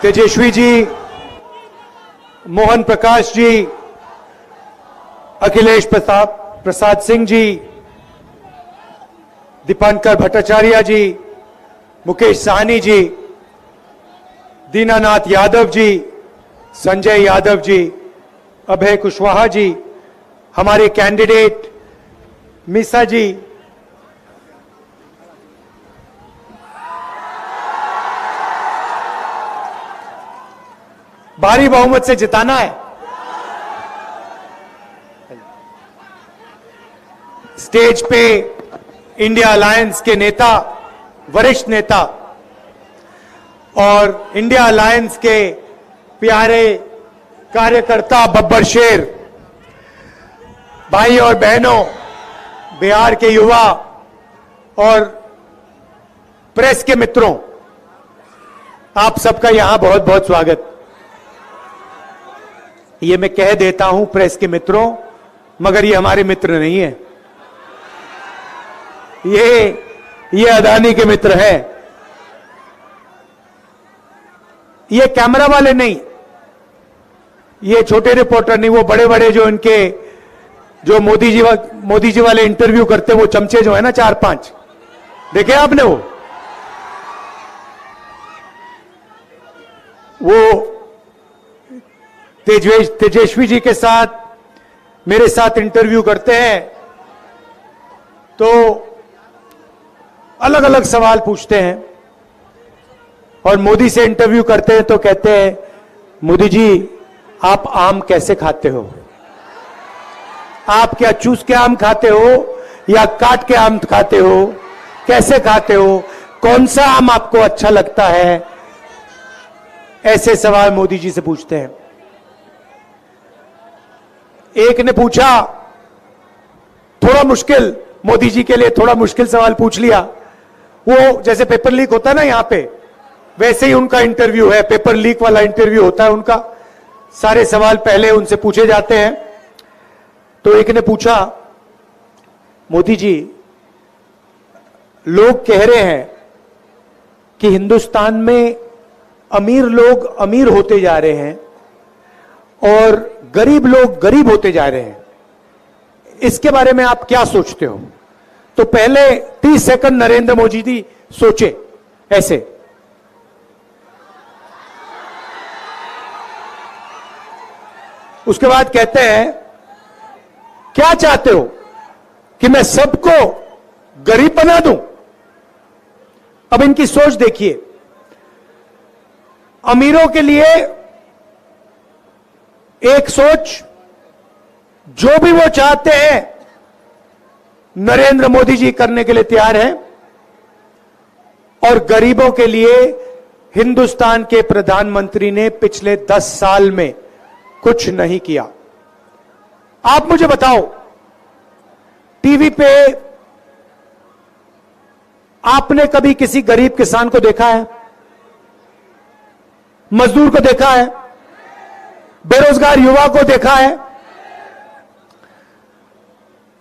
तेजस्वी जी, मोहन प्रकाश जी, अखिलेश प्रसाद सिंह जी, दीपांकर भट्टाचार्य जी, मुकेश साहनी जी, दीनानाथ यादव जी, संजय यादव जी, अभय कुशवाहा जी, हमारे कैंडिडेट मीसा जी, भारी बहुमत से जिताना है। स्टेज पे इंडिया अलायंस के नेता, वरिष्ठ नेता और इंडिया अलायंस के प्यारे कार्यकर्ता, बब्बर शेर, भाई और बहनों, बिहार के युवा और प्रेस के मित्रों, आप सबका यहां बहुत बहुत स्वागत। ये मैं कह देता हूं प्रेस के मित्रों, मगर ये हमारे मित्र नहीं है, ये अदानी के मित्र हैं। ये कैमरा वाले नहीं, ये छोटे रिपोर्टर नहीं, वो बड़े बड़े जो इनके जो मोदी जी वाले इंटरव्यू करते, वो चमचे जो है ना 4-5, देखे आपने? वो तेजस्वी जी के साथ मेरे साथ इंटरव्यू करते हैं तो अलग अलग सवाल पूछते हैं, और मोदी से इंटरव्यू करते हैं तो कहते हैं, मोदी जी आप आम कैसे खाते हो? आप क्या चूस के आम खाते हो या काट के आम खाते हो? कैसे खाते हो? कौन सा आम आपको अच्छा लगता है? ऐसे सवाल मोदी जी से पूछते हैं। एक ने पूछा थोड़ा मुश्किल, मोदी जी के लिए थोड़ा मुश्किल सवाल पूछ लिया। वो जैसे पेपर लीक होता है ना यहां पे, वैसे ही उनका इंटरव्यू है, पेपर लीक वाला इंटरव्यू होता है उनका। सारे सवाल पहले उनसे पूछे जाते हैं। तो एक ने पूछा, मोदी जी लोग कह रहे हैं कि हिंदुस्तान में अमीर लोग अमीर होते जा रहे हैं और गरीब लोग गरीब होते जा रहे हैं, इसके बारे में आप क्या सोचते हो? तो पहले 30 सेकंड नरेंद्र मोदी जी सोचे ऐसे, उसके बाद कहते हैं, क्या चाहते हो कि मैं सबको गरीब बना दूं? अब इनकी सोच देखिए, अमीरों के लिए एक सोच, जो भी वो चाहते हैं नरेंद्र मोदी जी करने के लिए तैयार हैं, और गरीबों के लिए हिंदुस्तान के प्रधानमंत्री ने पिछले 10 साल में कुछ नहीं किया। आप मुझे बताओ, टीवी पे आपने कभी किसी गरीब किसान को देखा है? मजदूर को देखा है? बेरोजगार युवा को देखा है?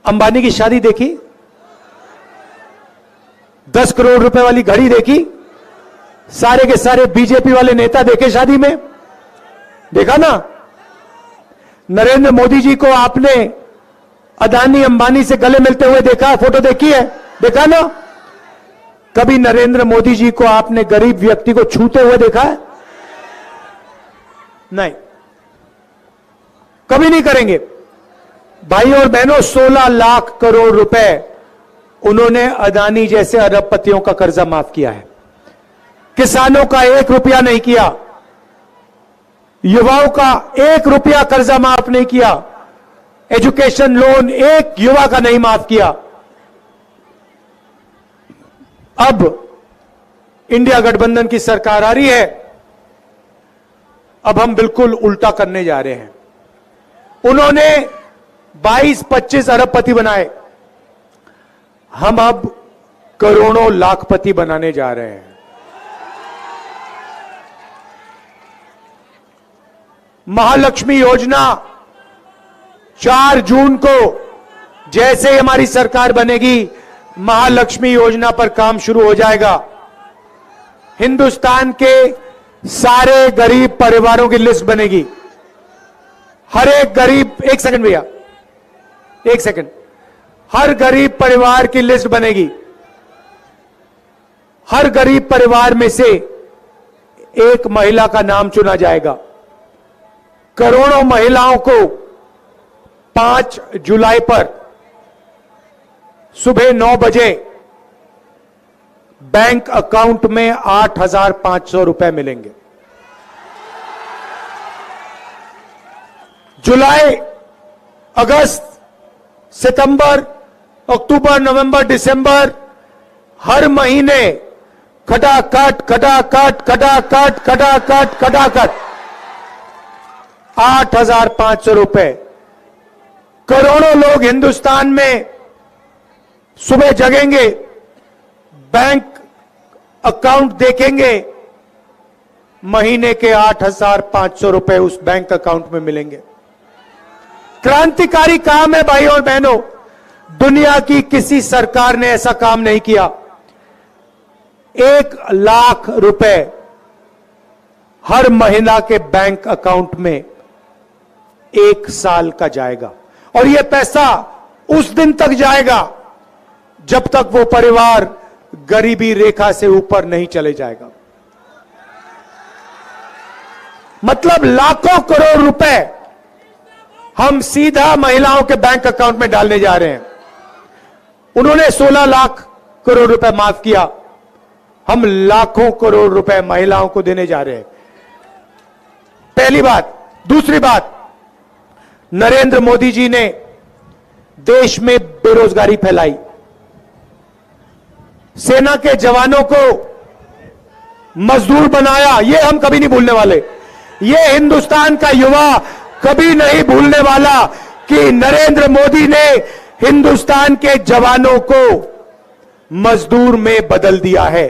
अंबानी की शादी देखी? 10 करोड़ रुपए वाली घड़ी देखी? सारे के सारे बीजेपी वाले नेता देखे शादी में? देखा ना? नरेंद्र मोदी जी को आपने अदानी अंबानी से गले मिलते हुए देखा? फोटो देखी है? देखा ना? कभी नरेंद्र मोदी जी को आपने गरीब व्यक्ति को छूते हुए देखा है? नहीं, कभी नहीं करेंगे। भाई और बहनों, 16 लाख करोड़ रुपए उन्होंने अदानी जैसे अरबपतियों का कर्जा माफ किया है। किसानों का 1 रुपया नहीं किया, युवाओं का 1 रुपया कर्जा माफ नहीं किया, एजुकेशन लोन एक युवा का नहीं माफ किया। अब इंडिया गठबंधन की सरकार आ रही है, अब हम बिल्कुल उल्टा करने जा रहे हैं। उन्होंने 22-25 अरबपति बनाए, हम अब करोड़ों लाखपति बनाने जा रहे हैं। महालक्ष्मी योजना 4 जून को जैसे ही हमारी सरकार बनेगी, महालक्ष्मी योजना पर काम शुरू हो जाएगा। हिंदुस्तान के सारे गरीब परिवारों की लिस्ट बनेगी। हर एक गरीब, एक सेकंड भैया, एक सेकंड, हर गरीब परिवार की लिस्ट बनेगी। हर गरीब परिवार में से एक महिला का नाम चुना जाएगा। करोड़ों महिलाओं को 5 जुलाई पर सुबह 9 बजे बैंक अकाउंट में 8,500 रुपए मिलेंगे। जुलाई, अगस्त, सितंबर, अक्टूबर, नवंबर, दिसंबर, हर महीने खटाखट खटाखट खटाखट खटाखट खटाखट 8,500 रुपए। करोड़ों लोग हिंदुस्तान में सुबह जगेंगे, बैंक अकाउंट देखेंगे, महीने के 8,500 रुपए उस बैंक अकाउंट में मिलेंगे। क्रांतिकारी काम है भाइयों और बहनों, दुनिया की किसी सरकार ने ऐसा काम नहीं किया। 1 लाख रुपए हर महिला के बैंक अकाउंट में 1 साल का जाएगा, और यह पैसा उस दिन तक जाएगा जब तक वो परिवार गरीबी रेखा से ऊपर नहीं चले जाएगा। मतलब लाखों करोड़ रुपए हम सीधा महिलाओं के बैंक अकाउंट में डालने जा रहे हैं। उन्होंने 16 लाख करोड़ रुपए माफ किया, हम लाखों करोड़ रुपए महिलाओं को देने जा रहे हैं। पहली बात। दूसरी बात, नरेंद्र मोदी जी ने देश में बेरोजगारी फैलाई, सेना के जवानों को मजदूर बनाया, यह हम कभी नहीं भूलने वाले। यह हिंदुस्तान का युवा कभी नहीं भूलने वाला कि नरेंद्र मोदी ने हिंदुस्तान के जवानों को मजदूर में बदल दिया है।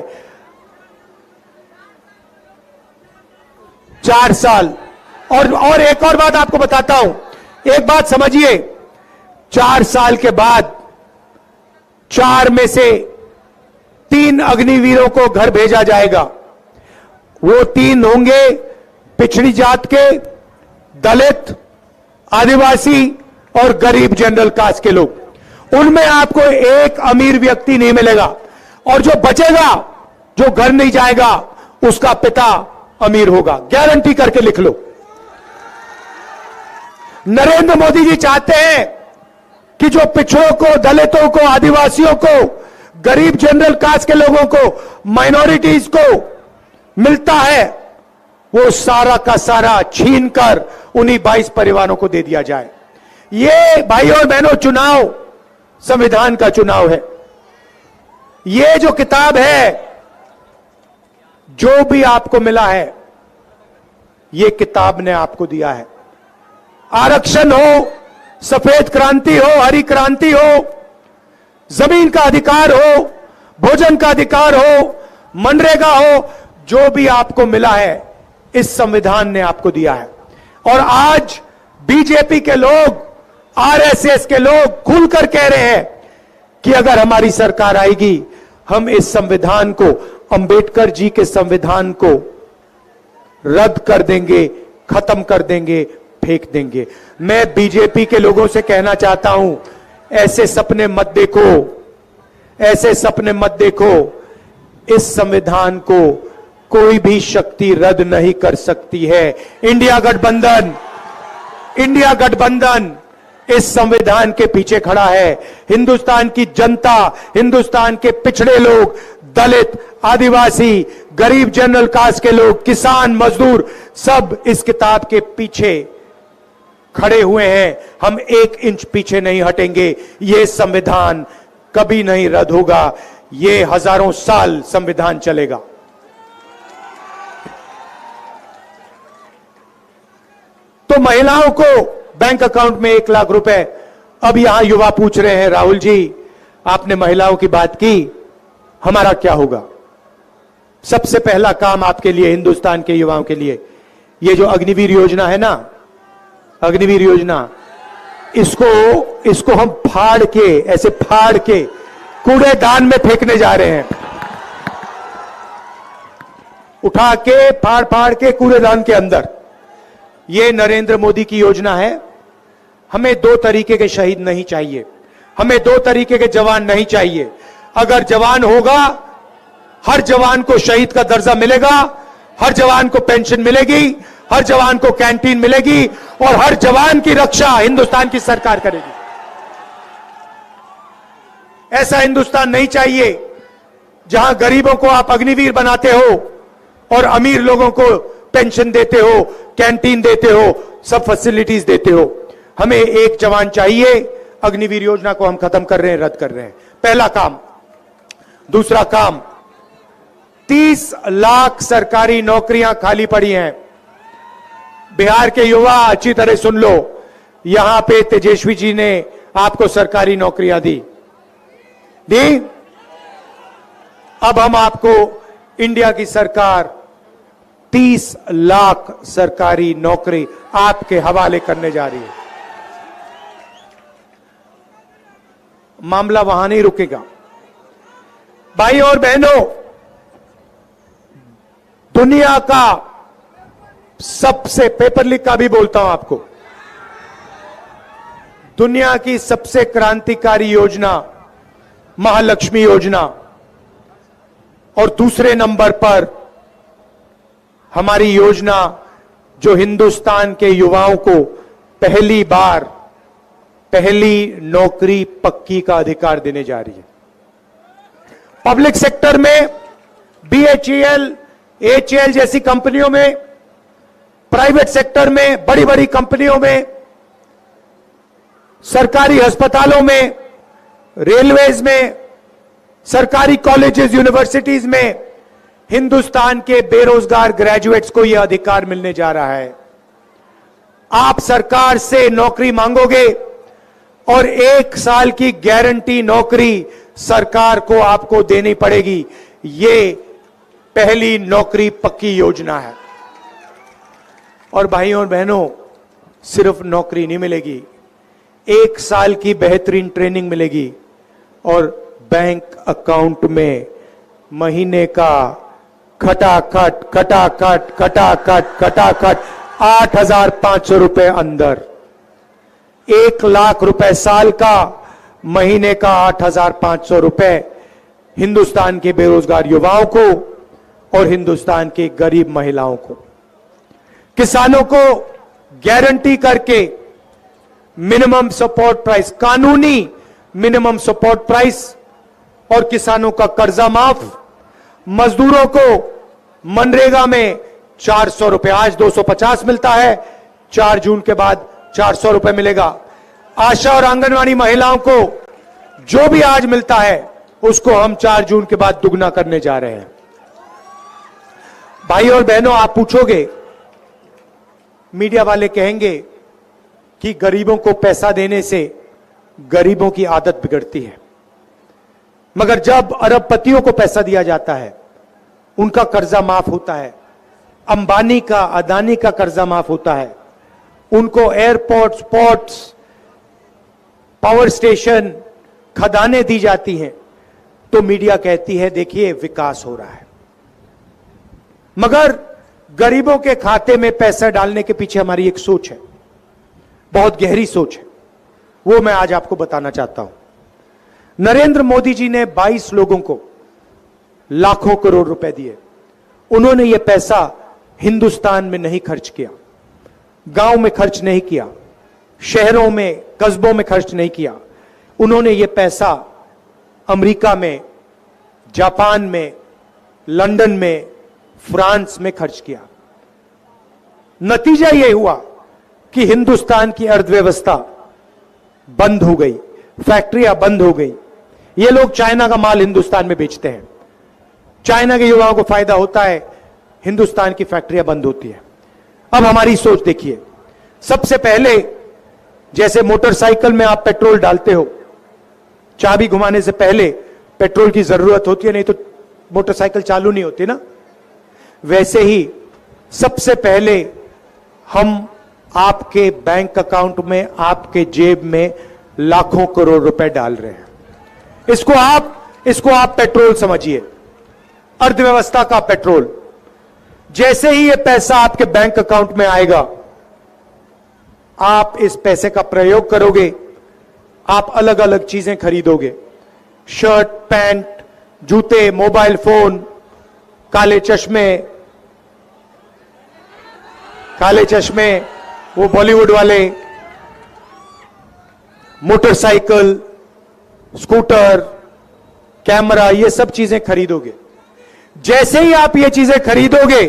4 साल। और एक और बात आपको बताता हूं, एक बात समझिए, 4 साल के बाद 4 में से 3 अग्निवीरों को घर भेजा जाएगा। वो 3 होंगे पिछड़ी जात के, दलित, आदिवासी और गरीब जनरल कास्ट के लोग। उनमें आपको एक अमीर व्यक्ति नहीं मिलेगा, और जो बचेगा, जो घर नहीं जाएगा, उसका पिता अमीर होगा। गारंटी करके लिख लो। नरेंद्र मोदी जी चाहते हैं कि जो पिछड़ों को, दलितों को, आदिवासियों को, गरीब जनरल कास्ट के लोगों को, माइनॉरिटीज को मिलता है, वो सारा का सारा छीनकर उन्हीं 22 परिवारों को दे दिया जाए। ये भाइयों और बहनों, चुनाव संविधान का चुनाव है। ये जो किताब है, जो भी आपको मिला है, ये किताब ने आपको दिया है। आरक्षण हो, सफेद क्रांति हो, हरी क्रांति हो, जमीन का अधिकार हो, भोजन का अधिकार हो, मनरेगा हो, जो भी आपको मिला है, इस संविधान ने आपको दिया है। और आज बीजेपी के लोग, आरएसएस के लोग खुलकर कह रहे हैं कि अगर हमारी सरकार आएगी, हम इस संविधान को, अंबेडकर जी के संविधान को रद्द कर देंगे, खत्म कर देंगे, फेंक देंगे। मैं बीजेपी के लोगों से कहना चाहता हूं, ऐसे सपने मत देखो, ऐसे सपने मत देखो। इस संविधान को कोई भी शक्ति रद्द नहीं कर सकती है। इंडिया गठबंधन इस संविधान के पीछे खड़ा है। हिंदुस्तान की जनता, हिंदुस्तान के पिछड़े लोग, दलित, आदिवासी, गरीब जनरल कास्ट के लोग, किसान, मजदूर, सब इस किताब के पीछे खड़े हुए हैं। हम 1 इंच पीछे नहीं हटेंगे। यह संविधान कभी नहीं रद्द होगा। ये हजारों साल संविधान चलेगा। तो महिलाओं को बैंक अकाउंट में 1 लाख रुपए। अब यहां युवा पूछ रहे हैं, राहुल जी आपने महिलाओं की बात की, हमारा क्या होगा? सबसे पहला काम आपके लिए, हिंदुस्तान के युवाओं के लिए, ये जो अग्निवीर योजना है ना, अग्निवीर योजना, इसको हम फाड़ के, ऐसे फाड़ के कूड़ेदान में फेंकने जा रहे हैं। उठा के फाड़ फाड़ के कूड़ेदान के अंदर। यह नरेंद्र मोदी की योजना है। हमें दो तरीके के शहीद नहीं चाहिए, हमें दो तरीके के जवान नहीं चाहिए। अगर जवान होगा, हर जवान को शहीद का दर्जा मिलेगा, हर जवान को पेंशन मिलेगी, हर जवान को कैंटीन मिलेगी और हर जवान की रक्षा हिंदुस्तान की सरकार करेगी। ऐसा हिंदुस्तान नहीं चाहिए जहां गरीबों को आप अग्निवीर बनाते हो और अमीर लोगों को पेंशन देते हो, कैंटीन देते हो, सब फैसिलिटीज देते हो। हमें एक जवान चाहिए। अग्निवीर योजना को हम खत्म कर रहे हैं, रद्द कर रहे हैं, पहला काम। दूसरा काम, 30 लाख सरकारी नौकरियां खाली पड़ी हैं। बिहार के युवा अच्छी तरह सुन लो, यहां पे तेजस्वी जी ने आपको सरकारी नौकरियां दी। अब हम आपको इंडिया की सरकार 30 लाख सरकारी नौकरी आपके हवाले करने जा रही है। मामला वहां नहीं रुकेगा। भाई और बहनों, दुनिया का सबसे, पेपर लीक का भी बोलता हूं आपको, दुनिया की सबसे क्रांतिकारी योजना महालक्ष्मी योजना, और दूसरे नंबर पर हमारी योजना जो हिंदुस्तान के युवाओं को पहली बार पहली नौकरी पक्की का अधिकार देने जा रही है। पब्लिक सेक्टर में बीएचईएल, एचईएल जैसी कंपनियों में, प्राइवेट सेक्टर में, बड़ी बड़ी कंपनियों में, सरकारी अस्पतालों में, रेलवेज में, सरकारी कॉलेजेस, यूनिवर्सिटीज में हिंदुस्तान के बेरोजगार ग्रेजुएट्स को यह अधिकार मिलने जा रहा है। आप सरकार से नौकरी मांगोगे और 1 साल की गारंटी नौकरी सरकार को आपको देनी पड़ेगी। ये पहली नौकरी पक्की योजना है। और भाइयों और बहनों, सिर्फ नौकरी नहीं मिलेगी, 1 साल की बेहतरीन ट्रेनिंग मिलेगी और बैंक अकाउंट में महीने का खटाखट खटाखट खटाखट खटाखट 8,500 रुपए अंदर, 1 लाख रुपए साल का, महीने का 8,500 रुपए हिंदुस्तान के बेरोजगार युवाओं को और हिंदुस्तान की गरीब महिलाओं को। किसानों को गारंटी करके मिनिमम सपोर्ट प्राइस, कानूनी मिनिमम सपोर्ट प्राइस और किसानों का कर्जा माफ। मजदूरों को मनरेगा में 400 रुपए, आज 250 मिलता है, 4 जून के बाद 400 रुपए मिलेगा। आशा और आंगनवाड़ी महिलाओं को जो भी आज मिलता है उसको हम 4 जून के बाद दुगना करने जा रहे हैं। भाई और बहनों, आप पूछोगे, मीडिया वाले कहेंगे कि गरीबों को पैसा देने से गरीबों की आदत बिगड़ती है। मगर जब अरबपतियों को पैसा दिया जाता है, उनका कर्जा माफ होता है, अंबानी का, अदानी का कर्जा माफ होता है, उनको एयरपोर्ट्स, पोर्ट्स, पावर स्टेशन, खदानें दी जाती हैं, तो मीडिया कहती है देखिए विकास हो रहा है। मगर गरीबों के खाते में पैसा डालने के पीछे हमारी एक सोच है, बहुत गहरी सोच है, वो मैं आज आपको बताना चाहता हूं। नरेंद्र मोदी जी ने 22 लोगों को लाखों करोड़ रुपए दिए। उन्होंने यह पैसा हिंदुस्तान में नहीं खर्च किया, गांव में खर्च नहीं किया, शहरों में, कस्बों में खर्च नहीं किया। उन्होंने यह पैसा अमेरिका में, जापान में, लंदन में, फ्रांस में खर्च किया। नतीजा यह हुआ कि हिंदुस्तान की अर्थव्यवस्था बंद हो गई, फैक्ट्रियां बंद हो गई। ये लोग चाइना का माल हिंदुस्तान में बेचते हैं, चाइना के युवाओं को फायदा होता है, हिंदुस्तान की फैक्ट्रियां बंद होती है। अब हमारी सोच देखिए, सबसे पहले जैसे मोटरसाइकिल में आप पेट्रोल डालते हो, चाबी घुमाने से पहले पेट्रोल की जरूरत होती है, नहीं तो मोटरसाइकिल चालू नहीं होती ना। वैसे ही सबसे पहले हम आपके बैंक अकाउंट में, आपके जेब में लाखों करोड़ रुपए डाल रहे हैं। इसको आप पेट्रोल समझिए, अर्थव्यवस्था का पेट्रोल। जैसे ही ये पैसा आपके बैंक अकाउंट में आएगा, आप इस पैसे का प्रयोग करोगे, आप अलग अलग चीजें खरीदोगे, शर्ट, पैंट, जूते, मोबाइल फोन, काले चश्मे, वो बॉलीवुड वाले, मोटरसाइकिल, स्कूटर, कैमरा, ये सब चीजें खरीदोगे। जैसे ही आप ये चीजें खरीदोगे,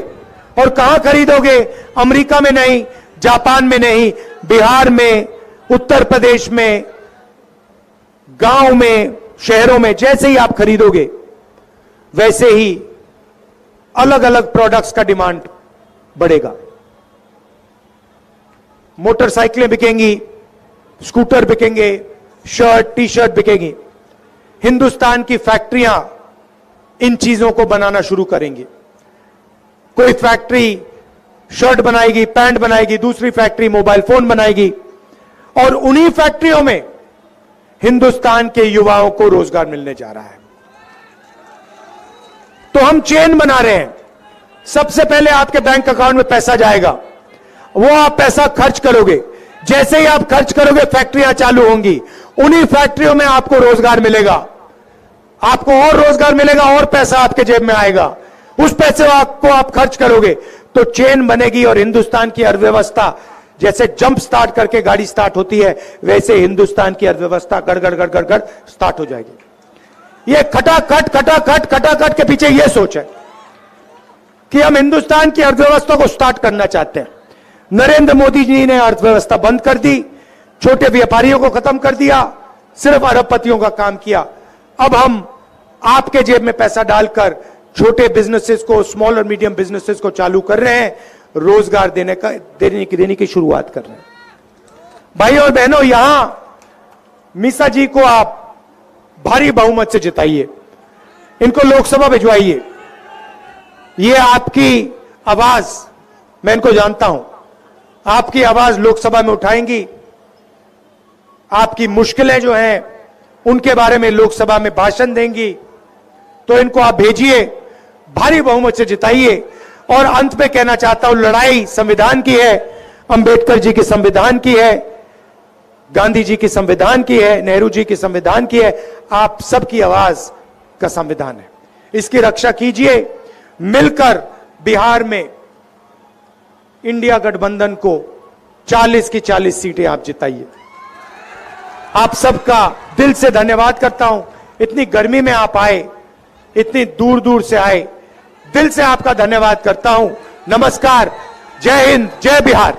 और कहां खरीदोगे? अमेरिका में नहीं, जापान में नहीं, बिहार में, उत्तर प्रदेश में, गांव में, शहरों में, जैसे ही आप खरीदोगे वैसे ही अलग अलग प्रोडक्ट्स का डिमांड बढ़ेगा। मोटरसाइकिलें बिकेंगी, स्कूटर बिकेंगे, शर्ट, टी शर्ट बिकेंगी। हिंदुस्तान की फैक्ट्रियां इन चीजों को बनाना शुरू करेंगी। कोई फैक्ट्री शर्ट बनाएगी, पैंट बनाएगी, दूसरी फैक्ट्री मोबाइल फोन बनाएगी, और उन्हीं फैक्ट्रियों में हिंदुस्तान के युवाओं को रोजगार मिलने जा रहा है। तो हम चेन बना रहे हैं। सबसे पहले आपके बैंक अकाउंट में पैसा जाएगा, वो आप पैसा खर्च करोगे। जैसे ही आप खर्च करोगे, फैक्ट्रियां चालू होंगी, उन्हीं फैक्ट्रियों में आपको रोजगार मिलेगा, आपको और रोजगार मिलेगा, और पैसा आपके जेब में आएगा। उस पैसे को आप खर्च करोगे तो चेन बनेगी, और हिंदुस्तान की अर्थव्यवस्था जैसे जंप स्टार्ट करके गाड़ी स्टार्ट होती है, वैसे हिंदुस्तान की अर्थव्यवस्था गड़गड़ गड़गड़ गड़ स्टार्ट हो जाएगी। ये खटाखट के पीछे ये सोच है कि हम हिंदुस्तान की अर्थव्यवस्था को स्टार्ट करना चाहते हैं। नरेंद्र मोदी जी ने अर्थव्यवस्था बंद कर दी, छोटे व्यापारियों को खत्म कर दिया, सिर्फ अरबपतियों का काम किया। अब हम आपके जेब में पैसा डालकर छोटे बिजनेसेस को, स्मॉल और मीडियम बिजनेसेस को चालू कर रहे हैं, रोजगार देने की शुरुआत कर रहे हैं। भाई और बहनों, यहां मीसा जी को आप भारी बहुमत से जिताइए, इनको लोकसभा भिजवाइए। ये आपकी आवाज, मैं इनको जानता हूं, आपकी आवाज लोकसभा में उठाएंगी, आपकी मुश्किलें जो हैं उनके बारे में लोकसभा में भाषण देंगी। तो इनको आप भेजिए, भारी बहुमत से जिताइए। और अंत में कहना चाहता हूं, लड़ाई संविधान की है, अंबेडकर जी के संविधान की है, गांधी जी की संविधान की है, नेहरू जी की संविधान की है, आप सबकी आवाज का संविधान है। इसकी रक्षा कीजिए। मिलकर बिहार में इंडिया गठबंधन को 40 की 40 सीटें आप जिताइए। आप सबका दिल से धन्यवाद करता हूं। इतनी गर्मी में आप आए, इतनी दूर दूर से आए, दिल से आपका धन्यवाद करता हूं। नमस्कार, जय हिंद, जय बिहार।